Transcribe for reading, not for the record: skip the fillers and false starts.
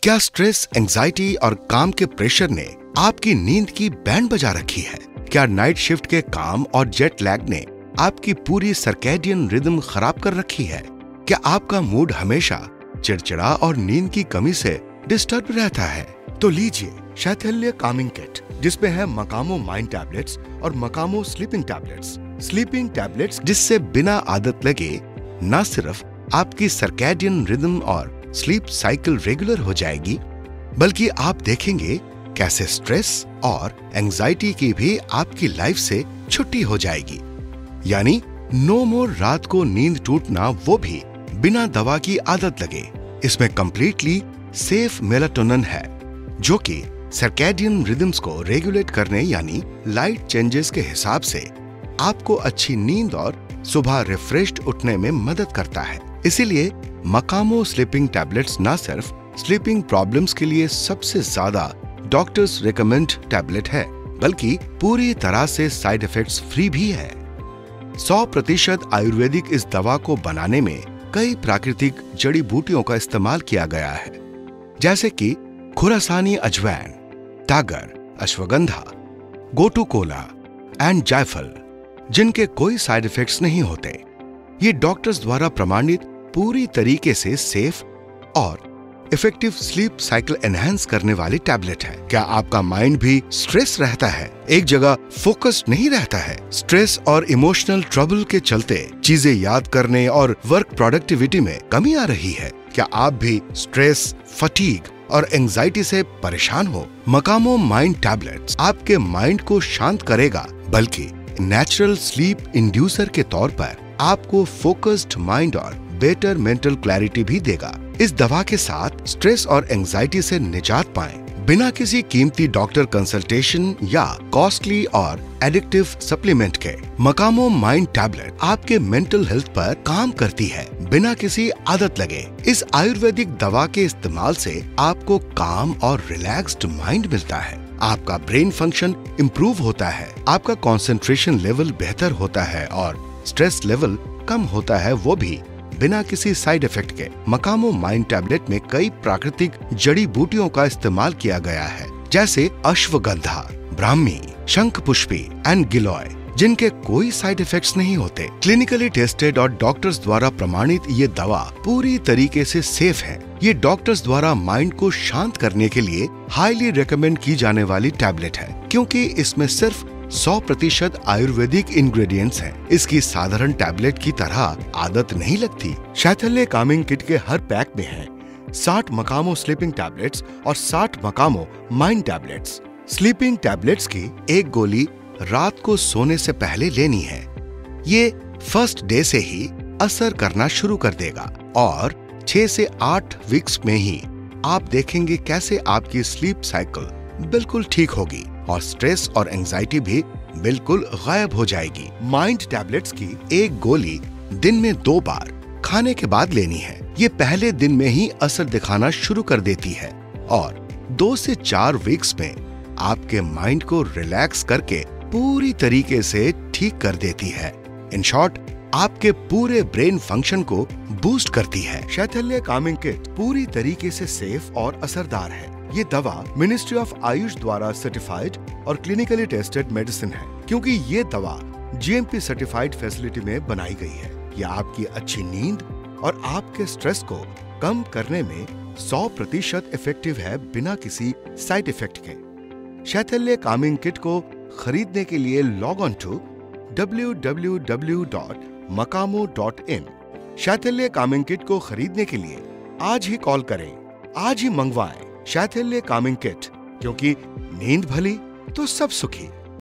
क्या stress, anxiety और काम के प्रेशर ने आपकी नींद की बैंड बजा रखी है? क्या नाइट शिफ्ट के काम और जेट लैग ने आपकी पूरी सर्कैडियन रिदम खराब कर रखी है? क्या आपका मूड हमेशा चिड़चिड़ा और नींद की कमी से डिस्टर्ब रहता है? तो लीजिए शैथिल्य कामिंग किट, जिसमें है मकामो माइंड टैबलेट्स और मकामो स्लीपिंग टैबलेट्स। स्लीपिंग टैबलेट्स जिससे बिना आदत लगे न सिर्फ आपकी सर्कैडियन रिदम और स्लीप साइकिल रेगुलर हो जाएगी, बल्कि आप देखेंगे कैसे स्ट्रेस और एंजाइटी की भी आपकी लाइफ से छुट्टी हो जाएगी। यानी नो मोर रात को नींद टूटना, वो भी बिना दवा की आदत लगे। इसमें कंप्लीटली सेफ मेलाटोनिन है, जो कि सर्कैडियन रिदम्स को रेगुलेट करने यानी लाइट चेंजेस के हिसाब से आपको अच्छी नींद और सुबह रिफ्रेश्ड उठने में मदद करता है। इसीलिए मकामो स्लीपिंग टैबलेट्स न सिर्फ स्लीपिंग प्रॉब्लम्स के लिए सबसे ज्यादा डॉक्टर्स रिकमेंड टैबलेट है, बल्कि पूरी तरह से साइड इफेक्ट्स फ्री भी है। 100% आयुर्वेदिक इस दवा को बनाने में कई प्राकृतिक जड़ी बूटियों का इस्तेमाल किया गया है, जैसे कि खुरासानी अजवैन, टागर, अश्वगंधा, गोटू कोला एंड जायफल, जिनके कोई साइड इफेक्ट्स नहीं होते। ये डॉक्टर्स द्वारा प्रमाणित पूरी तरीके से सेफ और इफेक्टिव स्लीप साइकिल एनहांस करने वाली टैबलेट है। क्या आपका माइंड भी स्ट्रेस रहता है, एक जगह फोकस्ड नहीं रहता है? स्ट्रेस और इमोशनल ट्रबल के चलते चीजें याद करने और वर्क प्रोडक्टिविटी में कमी आ रही है? क्या आप भी स्ट्रेस, फटीग और एंजाइटी से परेशान हो? मकामो माइंड टैबलेट्स आपके माइंड को शांत करेगा, बल्कि नेचुरल स्लीप इंड्यूसर के तौर पर आपको फोकस्ड माइंड और बेटर मेंटल क्लैरिटी भी देगा। इस दवा के साथ स्ट्रेस और एंजाइटी से निजात पाएं, बिना किसी कीमती डॉक्टर कंसल्टेशन या कॉस्टली और एडिक्टिव सप्लीमेंट के। मकामो माइंड टैबलेट आपके मेंटल हेल्थ पर काम करती है, बिना किसी आदत लगे। इस आयुर्वेदिक दवा के इस्तेमाल से आपको काम और रिलैक्स्ड माइंड मिलता है। आपका ब्रेन फंक्शन इम्प्रूव होता है, आपका कंसंट्रेशन लेवल बेहतर होता है और स्ट्रेस लेवल कम होता है, वो भी बिना किसी साइड इफेक्ट के। मकामो माइंड टैबलेट में कई प्राकृतिक जड़ी बूटियों का इस्तेमाल किया गया है, जैसे अश्वगंधा, ब्राह्मी, शंखपुष्पी एंड गिलोय, जिनके कोई साइड इफेक्ट्स नहीं होते। क्लिनिकली टेस्टेड और डॉक्टर्स द्वारा प्रमाणित ये दवा पूरी तरीके से सेफ है। ये डॉक्टर्स द्वारा माइंड को शांत करने के लिए हाईली रिकमेंड की जाने वाली टैबलेट है, क्योंकि इसमें सिर्फ 100% आयुर्वेदिक इंग्रेडिएंट्स हैं। इसकी साधारण टैबलेट की तरह आदत नहीं लगती। शैथिल्य कामिंग किट के हर पैक में है 60 मकामो स्लीपिंग टैबलेट्स और 60 मकामो माइंड टैबलेट्स। स्लीपिंग टैबलेट्स की एक गोली रात को सोने से पहले लेनी है। ये फर्स्ट डे से ही असर करना शुरू कर देगा और 6 से 8 वीक्स में ही आप देखेंगे कैसे आपकी स्लीप साइकिल बिल्कुल ठीक होगी और स्ट्रेस और एंजाइटी भी बिल्कुल गायब हो जाएगी। माइंड टैबलेट्स की एक गोली दिन में 2 बार खाने के बाद लेनी है। ये पहले दिन में ही असर दिखाना शुरू कर देती है और 2 से 4 वीक्स में आपके माइंड को रिलैक्स करके पूरी तरीके से ठीक कर देती है। इन शॉर्ट, आपके पूरे ब्रेन फंक्शन को बूस्ट करती है। शैथिल्य कामिंग किट पूरी तरीके से सेफ और असरदार है। ये दवा मिनिस्ट्री ऑफ आयुष द्वारा सर्टिफाइड और क्लिनिकली टेस्टेड मेडिसिन है, क्योंकि ये दवा GMP सर्टिफाइड फैसिलिटी में बनाई गई है। ये आपकी अच्छी नींद और आपके स्ट्रेस को कम करने में 100% इफेक्टिव है, बिना किसी साइड इफेक्ट के। शैथिल्य कामिंग किट को खरीदने के लिए लॉग ऑन टू www.makamo.in। शैथिल्य कामिंग किट को खरीदने के लिए आज ही कॉल करें, आज ही मंगवाएं शैथिल्य कामिंग किट, क्योंकि नींद भली तो सब सुखी।